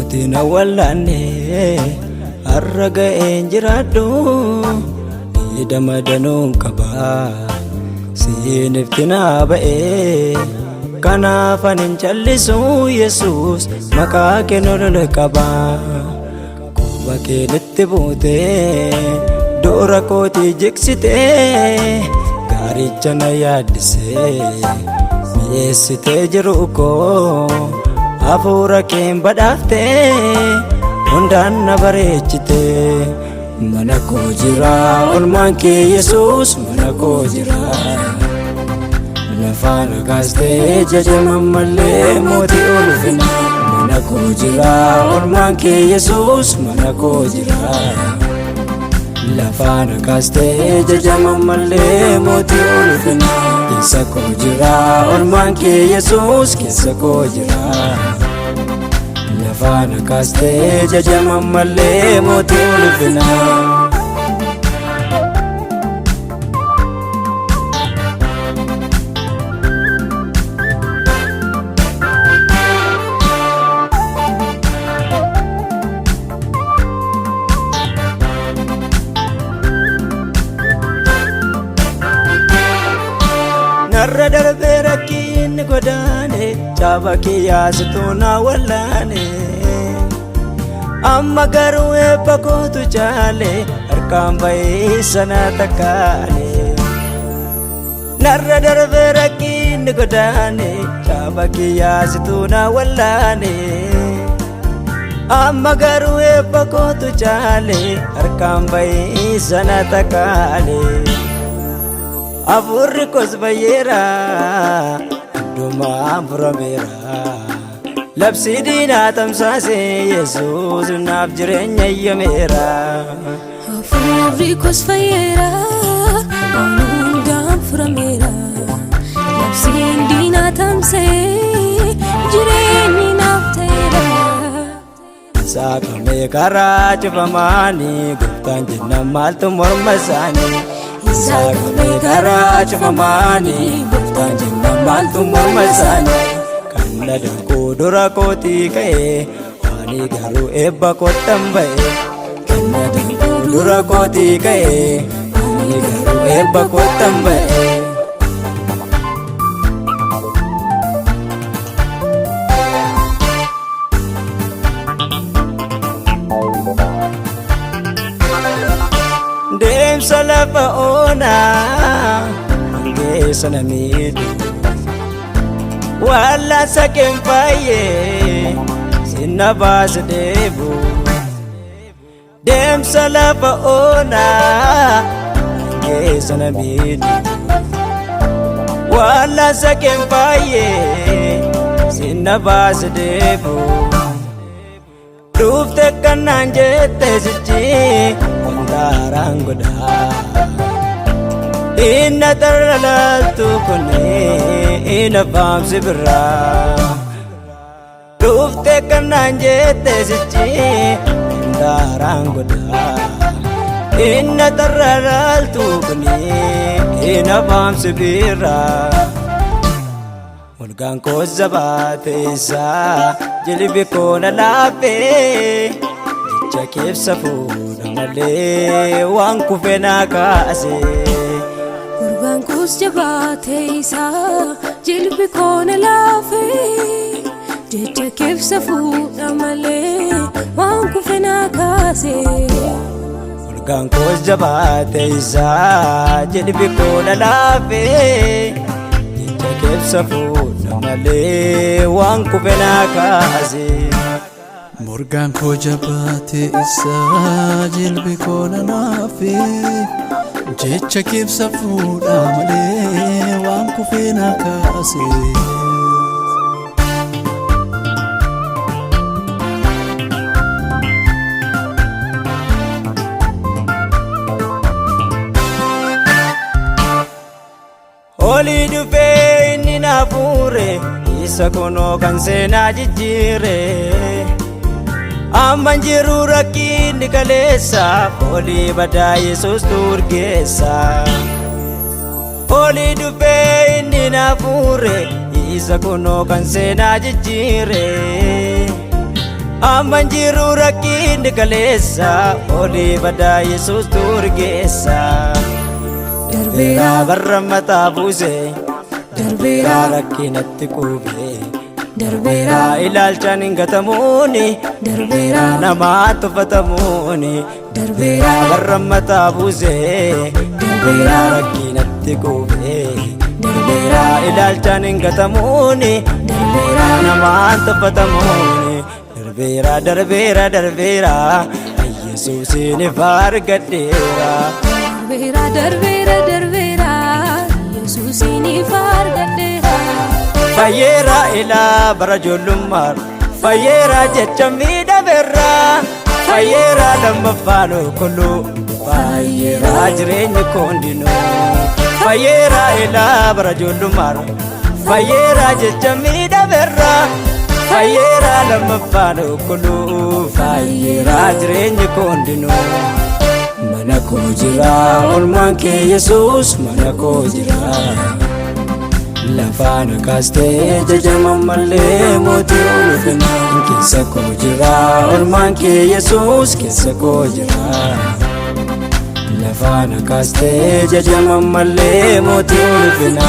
Tina walane arraga enjirado ida madanun kaba siniftina bae kana fanin challisu Jesus maka kenol kaba kuba kenitti bute dora koti jiksite garichana yadise mesite jiruko Afura kem badafte undan nabarechite manako jira ulman ke Jesus manako jira nafana gaste jajama malle moti ulfina manako jira ulman ke Jesus manako jira nafana gaste jajama malle moti ulfina kisako jira ulman ke Jesus kisako jira Nafana kaste jajama malle moti ulfina narra darbe rakkin godane chabaki yasituna wallane amma garu ebakotu chale arkam bai sana takale narra darbe rakkin godane chabaki yasituna wallane amma garu ebakotu chale arkam bai sana takale Avurri kosbayera duma amframera labsi dina tamsase Jesus naf jirenya yamera Avurri kosbayera duma amframera labsi dina tamse jirenya naftera Sakame karaj pamani guftan jinna maltu mormasani Sakame karaj pamani guftan jinna maltu mormasani kannada kodura koti kae ani garu ebba kotambae kannada kodura koti kae ani garu ebba kotambae Dem salafa ona ange sanamidu wala sakem paye sinabas debu Dem salafa ona ange sanamidu wala sakem paye sinabas debu Rufte kanan jete sichi Darangoda Inna tarlaltu kune Inna fam sibra Rufte kanan jete sichi Darangoda Inna tarlaltu kune Inna fam sibra Mulgan ko zabate isa Jilibi ko nalape Dicha kif safu Namale wan kufena kaase Urban kus jabate isa jilbi kone lafe Dicha kif safu namale wan kufena kaase Urban kus jabate isa jilbi kone lafe Dicha kif safu namale wan kufena kaase Morgaan koo jabaate isaa jilbi koo nanaafe jecha keebsa fuudha malee waan kufee na kaase. Oli dhufee inni na fuure isa kunoo kan seenaa jijjiire. Amman jiru rakkinni kaleessa olii badaa Yesuus turgeessa. Oli dhufee inni na fuure isa kunoo kan seenaa jijjiire. Amman jiru rakkinni kaleessa olii badaa Yesuus turgeessa. Darbeera barra mataa buuse darbeera rakkinatti quube. Darbeera ilaalchaan hin gatamuuni darbeera namaa tuffatamuuni. Darbeera barra mataa buuse darbeera rakkinatti quube. Darbeera ilaalchaan hin gatamuuni darbeera namaa tuffatamuuni. Darbeera darbeera darbeera Yesuusin ifa argadheera. Darbeera darbeera darbeera Yesuusin ifa argadheera. Fayyeera ilaa bara ijoollummaa fayyeera jecha miidhameera. Fayyeera lammaffaan qulqulluu fayyeera jireenyi koo hundinuu. Fayyeera ilaa bara ijoollummaa fayyeera jecha miidhameera. Fayyeera lammaffaan qulqulluu fayyeera jireenyi koo hundinuu. Mana koo jira oolmaan kee Yesuus mana koo jira. Lafaan kaastee jajaman malee mootii ulfina. Keessa koo jira oolmaan kee Yesuus keessa koo jira. Lafaan kaastee jajaman malee mootii ulfina.